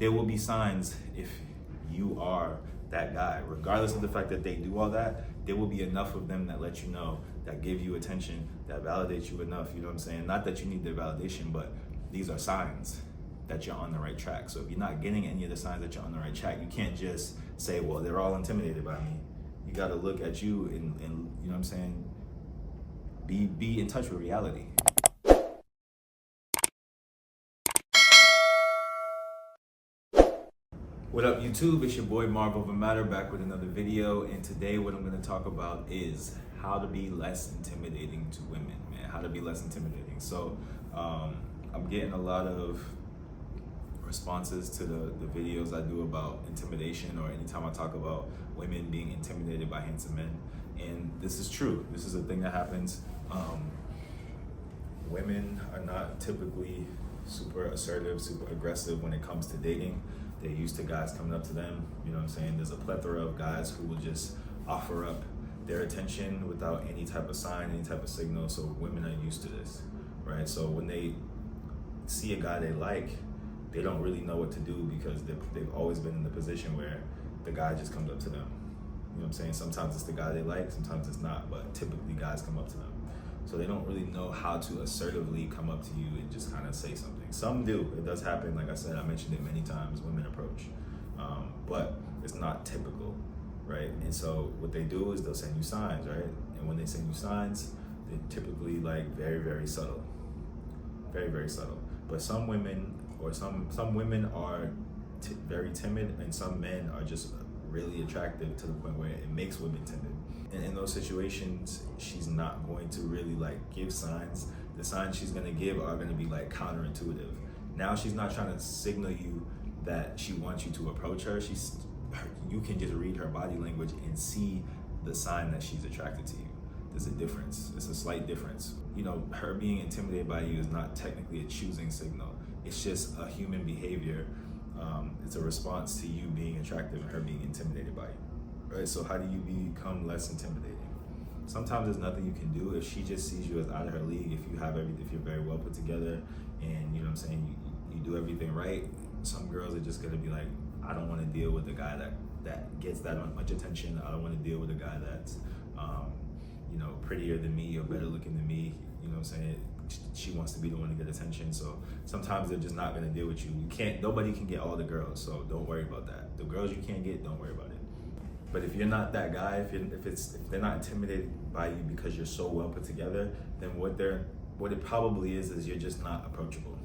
there will be signs if you are that guy. Regardless of the fact that they do all that, there will be enough of them that let you know, that give you attention, that validate you enough, you know what I'm saying? Not that you need their validation, but these are signs that you're on the right track. So if you're not getting any of the signs that you're on the right track, you can't just say, well, they're all intimidated by me. You gotta look at you and you know what I'm saying? Be in touch with reality. What up, YouTube? It's your boy Marv Over Matter back with another video, and today what I'm going to talk about is how to be less intimidating to women, man. How to be less intimidating. So I'm getting a lot of responses to the videos I do about intimidation, or anytime I talk about women being intimidated by handsome men, and this is true. This is a thing that happens. Women are not typically super assertive, super aggressive when it comes to dating. They're used to guys coming up to them, you know what I'm saying? There's a plethora of guys who will just offer up their attention without any type of sign, any type of signal, so women are used to this, right? So when they see a guy they like, they don't really know what to do because they've always been in the position where the guy just comes up to them. You know what I'm saying? Sometimes it's the guy they like, sometimes it's not, but typically guys come up to them. So they don't really know how to assertively come up to you and just kind of say something. Some do, it does happen. Like I said, I mentioned it many times, women approach, but it's not typical, right? And so what they do is they'll send you signs, right? And when they send you signs, they're typically like very, very subtle, very, very subtle. But some women, or some women are very timid, and some men are just really attractive to the point where it makes women timid. And in those situations, she's not going to really like give signs. The signs she's gonna give are gonna be like counterintuitive. Now she's not trying to signal you that she wants you to approach her. You can just read her body language and see the sign that she's attracted to you. There's a difference, it's a slight difference. You know, her being intimidated by you is not technically a choosing signal. It's just a human behavior. It's a response to you being attractive and her being intimidated by you. Right, so how do you become less intimidating? Sometimes there's nothing you can do. If she just sees you as out of her league, if you're very well put together, and you know what I'm saying, you do everything right, some girls are just gonna be like, I don't want to deal with a guy that gets that much attention. I don't want to deal with a guy that's you know, prettier than me or better looking than me. You know what I'm saying? She wants to be the one to get attention. So sometimes they're just not gonna deal with you. Nobody can get all the girls, so don't worry about that. The girls you can't get, don't worry about it. But if you're not that guy, if they're not intimidated by you because you're so well put together, then what it probably is you're just not approachable.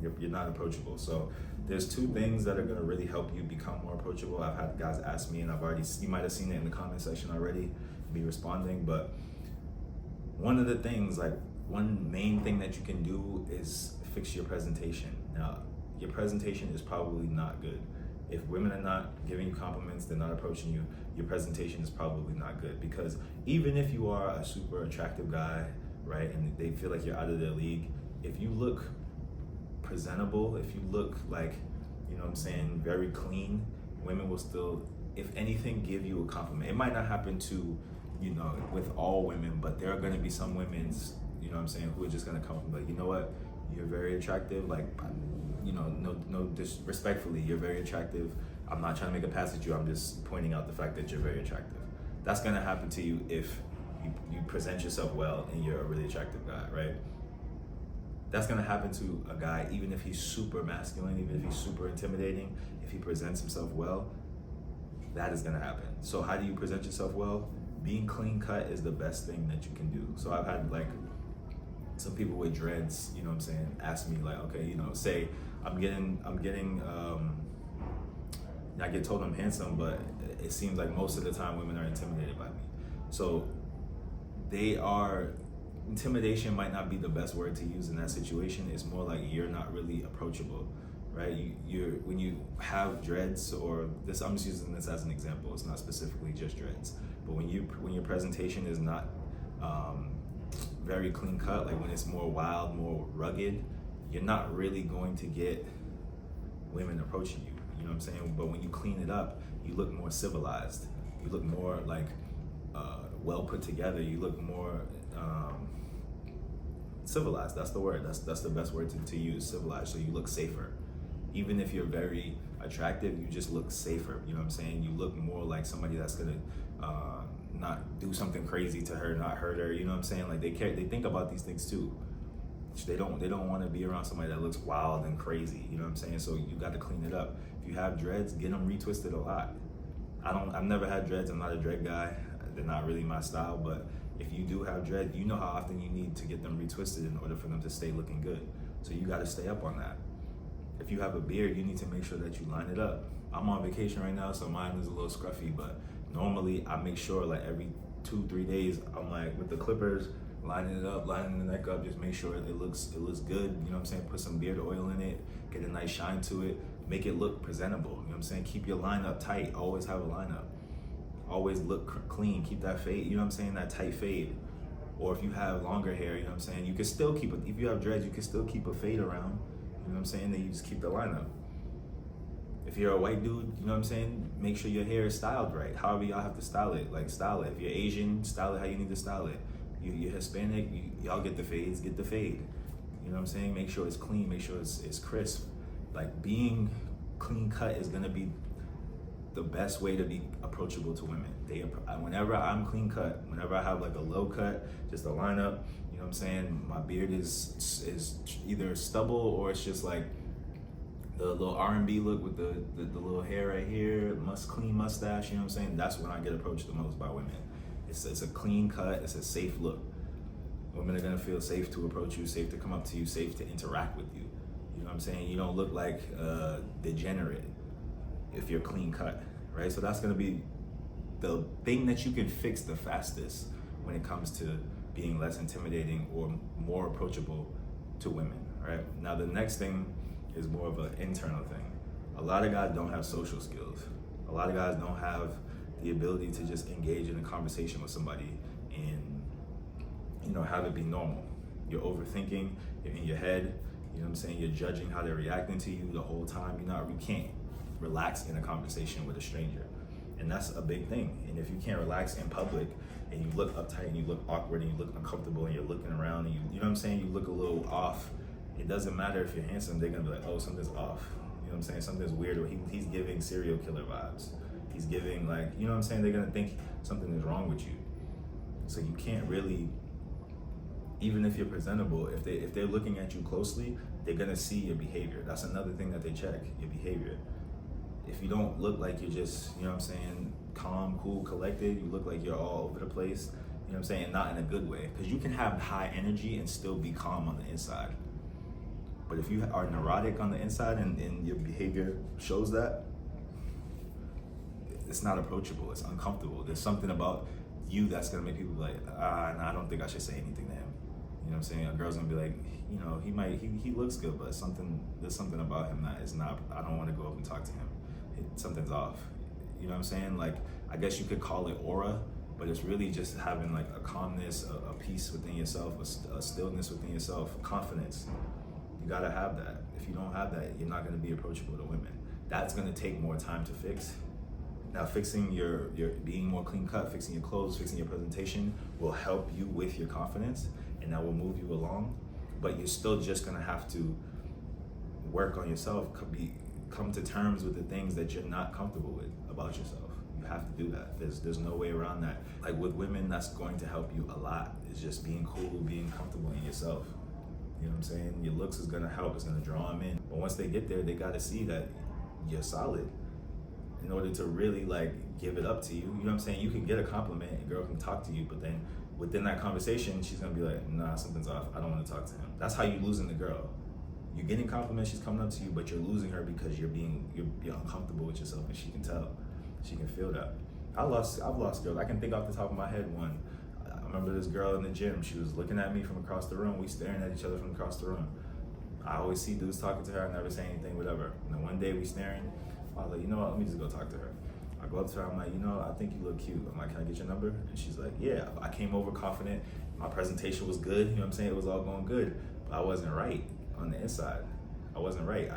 You're not approachable. So there's two things that are gonna really help you become more approachable. I've had guys ask me, and you might have seen it in the comment section already, me responding, but one of the things, like one main thing that you can do is fix your presentation. Now, your presentation is probably not good. If women are not giving you compliments, they're not approaching you, your presentation is probably not good, because even if you are a super attractive guy, right, and they feel like you're out of their league, if you look presentable, if you look like, you know what I'm saying, very clean, women will still, if anything, give you a compliment. It might not happen to, you know, with all women, but there are gonna be some women, you know what I'm saying, who are just gonna come and be like, you know what, you're very attractive, like, you know, no disrespectfully, you're very attractive. I'm not trying to make a pass at you, I'm just pointing out the fact that you're very attractive. That's gonna happen to you if you present yourself well and you're a really attractive guy, right? That's gonna happen to a guy even if he's super masculine, even if he's super intimidating. If he presents himself well, that is gonna happen. So how do you present yourself well? Being clean cut is the best thing that you can do. So I've had like some people with dreads, you know what I'm saying, ask me like, okay, you know, say I get told I'm handsome, but it seems like most of the time women are intimidated by me. So intimidation might not be the best word to use in that situation. It's more like you're not really approachable, right? When you have dreads, or this, I'm just using this as an example, it's not specifically just dreads, but when your presentation is not very clean cut, like when it's more wild, more rugged, you're not really going to get women approaching you, you know what I'm saying? But when you clean it up, you look more civilized, you look more like well put together, you look more civilized. That's the word, that's the best word to use, civilized. So you look safer, Even if you're very attractive, you just look safer. You know what I'm saying? You look more like somebody that's gonna not do something crazy to her, not hurt her. You know what I'm saying? Like they think about these things too. They don't want to be around somebody that looks wild and crazy. You know what I'm saying? So you got to clean it up. If you have dreads, get them retwisted a lot. I've never had dreads. I'm not a dread guy. They're not really my style. But if you do have dread, you know how often you need to get them retwisted in order for them to stay looking good. So you got to stay up on that. If you have a beard, you need to make sure that you line it up. I'm on vacation right now, so mine is a little scruffy, but normally I make sure like every 2-3 days, I'm like with the clippers, lining it up, lining the neck up, just make sure it looks good. You know what I'm saying? Put some beard oil in it, get a nice shine to it, make it look presentable. You know what I'm saying? Keep your lineup tight. Always have a lineup. Always look clean. Keep that fade. You know what I'm saying? That tight fade. Or if you have longer hair, you know what I'm saying? You can still keep it. If you have dreads, you can still keep a fade around. You know what I'm saying? Then you just keep the lineup. If you're a white dude, you know what I'm saying? Make sure your hair is styled right. However y'all have to style it, like style it. If you're Asian, style it how you need to style it. You're Hispanic, y'all get the fades, get the fade. You know what I'm saying? Make sure it's clean, make sure it's crisp. Like being clean cut is gonna be the best way to be approachable to women. Whenever I'm clean cut, whenever I have like a low cut, just a lineup, you know what I'm saying? My beard is either stubble or it's just like the little R&B look with the little hair right here, clean mustache, you know what I'm saying? That's when I get approached the most by women. It's a clean cut, it's a safe look. Women are gonna feel safe to approach you, safe to come up to you, safe to interact with you. You know what I'm saying? You don't look like a degenerate if you're clean cut, right? So that's gonna be the thing that you can fix the fastest when it comes to being less intimidating or more approachable to women, right? Now the next thing is more of an internal thing. A lot of guys don't have social skills. A lot of guys don't have the ability to just engage in a conversation with somebody and, you know, have it be normal. You're overthinking, you're in your head, you know what I'm saying? You're judging how they're reacting to you the whole time. You can't relax in a conversation with a stranger. And that's a big thing. And if you can't relax in public and you look uptight and you look awkward and you look uncomfortable and you're looking around and you know what I'm saying? You look a little off. It doesn't matter if you're handsome, they're gonna be like, oh, something's off. You know what I'm saying? Something's weird, or he's giving serial killer vibes. He's giving like, you know what I'm saying? They're gonna think something is wrong with you. So you can't really, even if you're presentable, if they're looking at you closely, they're gonna see your behavior. That's another thing that they check, your behavior. If you don't look like you're just, you know what I'm saying, calm, cool, collected, you look like you're all over the place, you know what I'm saying, not in a good way. Because you can have high energy and still be calm on the inside. But if you are neurotic on the inside and your behavior shows that, it's not approachable, it's uncomfortable. There's something about you that's gonna make people be like, nah, I don't think I should say anything to him. You know what I'm saying? A girl's gonna be like, you know, he looks good, but there's something about him that is not, I don't wanna go up and talk to him. Something's off. You know what I'm saying? Like, I guess you could call it aura, but it's really just having like a calmness, a peace within yourself, a stillness within yourself, confidence. You gotta have that. If you don't have that, you're not gonna be approachable to women. That's gonna take more time to fix. Now, fixing your being more clean cut, fixing your clothes, fixing your presentation will help you with your confidence, and that will move you along. But you're still just gonna have to work on yourself, come to terms with the things that you're not comfortable with about yourself. You have to do that. There's no way around that. Like with women, that's going to help you a lot. It's just being cool, being comfortable in yourself. You know what I'm saying? Your looks is gonna help, it's gonna draw them in. But once they get there, they gotta see that you're solid in order to really like give it up to you. You know what I'm saying? You can get a compliment, a girl can talk to you, but then within that conversation, she's gonna be like, nah, something's off, I don't wanna talk to him. That's how you losing the girl. You're getting compliments, she's coming up to you, but you're losing her because you're uncomfortable with yourself, and she can tell, she can feel that. I've lost girls. I can think off the top of my head one. I remember this girl in the gym. She was looking at me from across the room. We staring at each other from across the room. I always see dudes talking to her. I never say anything, whatever. And then one day we staring. I was like, you know what? Let me just go talk to her. I go up to her. I'm like, you know, I think you look cute. I'm like, can I get your number? And she's like, yeah. I came over confident. My presentation was good. You know what I'm saying? It was all going good, but I wasn't right on the inside. I wasn't right.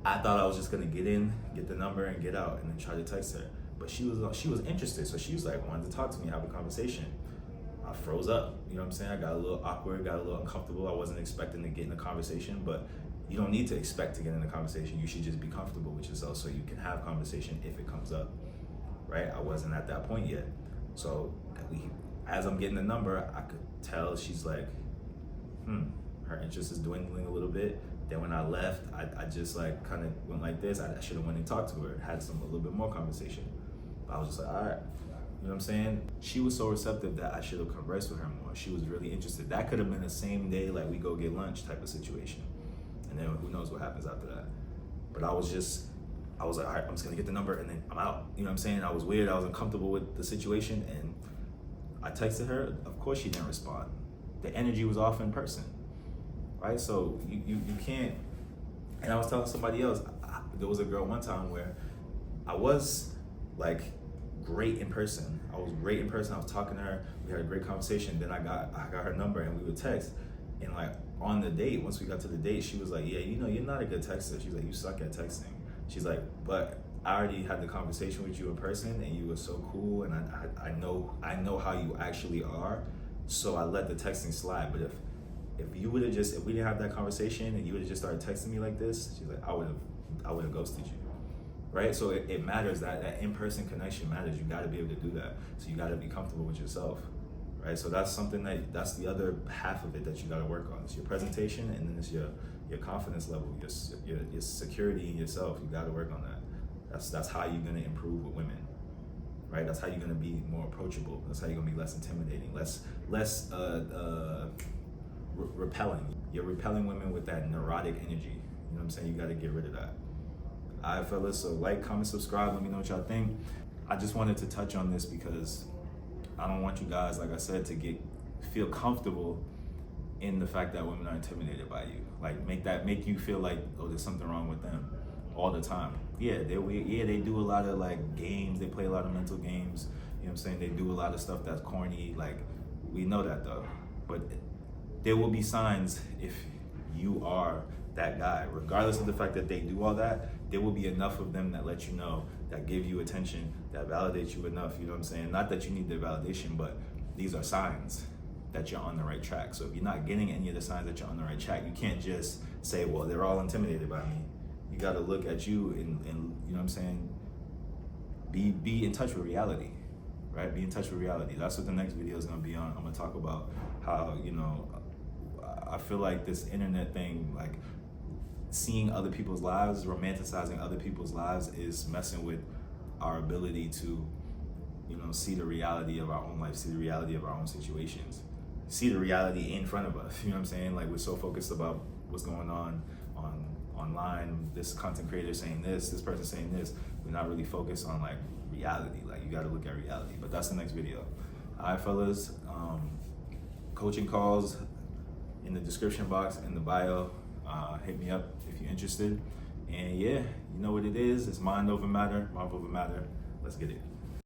I thought I was just gonna get in, get the number, and get out, and then try to text her. But she was interested, so she was like, wanted to talk to me, have a conversation. I froze up. You know what I'm saying? I got a little awkward, got a little uncomfortable. I wasn't expecting to get in a conversation, but you don't need to expect to get in a conversation. You should just be comfortable with yourself so you can have conversation if it comes up, right? I wasn't at that point yet. So as I'm getting the number, I could tell she's like, her interest is dwindling a little bit. Then when I left, I just like kind of went like this. I should have went and talked to her, had a little bit more conversation. But I was just like, all right. You know what I'm saying? She was so receptive that I should have conversed with her more. She was really interested. That could have been the same day, like we go get lunch type of situation. And then who knows what happens after that. But I was like, all right, I'm just gonna get the number and then I'm out. You know what I'm saying? I was weird, I was uncomfortable with the situation, and I texted her. Of course she didn't respond. The energy was off in person, right? So you can't, and I was telling somebody else, there was a girl one time where I was like great in person. I was talking to her, we had a great conversation, then I got her number and we would text. And like on the date, once we got to the date, she was like, yeah, you know, you're not a good texter. She's like, you suck at texting. She's like, but I already had the conversation with you in person and you were so cool, and I know how you actually are, so I let the texting slide. But if we didn't have that conversation and you would have just started texting me like this, she's like, I would have ghosted you. Right? So it matters, that in-person connection matters. You gotta be able to do that. So you gotta be comfortable with yourself. Right? So that's something that's the other half of it that you gotta work on. It's your presentation, and then it's your confidence level, your security in yourself. You gotta work on that. That's how you're gonna improve with women. Right? That's how you're gonna be more approachable. That's how you're gonna be less intimidating, less repelling. You're repelling women with that neurotic energy. You know what I'm saying? You gotta get rid of that. All right, fellas, so like, comment, subscribe, let me know what y'all think. I just wanted to touch on this because I don't want you guys, like I said, to feel comfortable in the fact that women are intimidated by you. Like, make you feel like, oh, there's something wrong with them all the time. Yeah, they do a lot of like games, they play a lot of mental games, you know what I'm saying? They do a lot of stuff that's corny, like, we know that though. But there will be signs if you are that guy, regardless of the fact that they do all that. There will be enough of them that let you know, that give you attention, that validate you enough, you know what I'm saying? Not that you need their validation, but these are signs that you're on the right track. So if you're not getting any of the signs that you're on the right track, you can't just say, well, they're all intimidated by me. You gotta look at you and you know what I'm saying? Be in touch with reality, right? Be in touch with reality. That's what the next video is gonna be on. I'm gonna talk about how, you know, I feel like this internet thing, like, seeing other people's lives, romanticizing other people's lives, is messing with our ability to, you know, see the reality of our own life, see the reality of our own situations, see the reality in front of us. You know what I'm saying? Like, we're so focused about what's going on online, this content creator saying this person saying this. We're not really focused on like reality. Like, you got to look at reality. But that's the next video. All right, fellas. Coaching calls in the description box, in the bio. Hit me up if you're interested. And yeah, you know what it is. It's mind over matter, love over matter. Let's get it.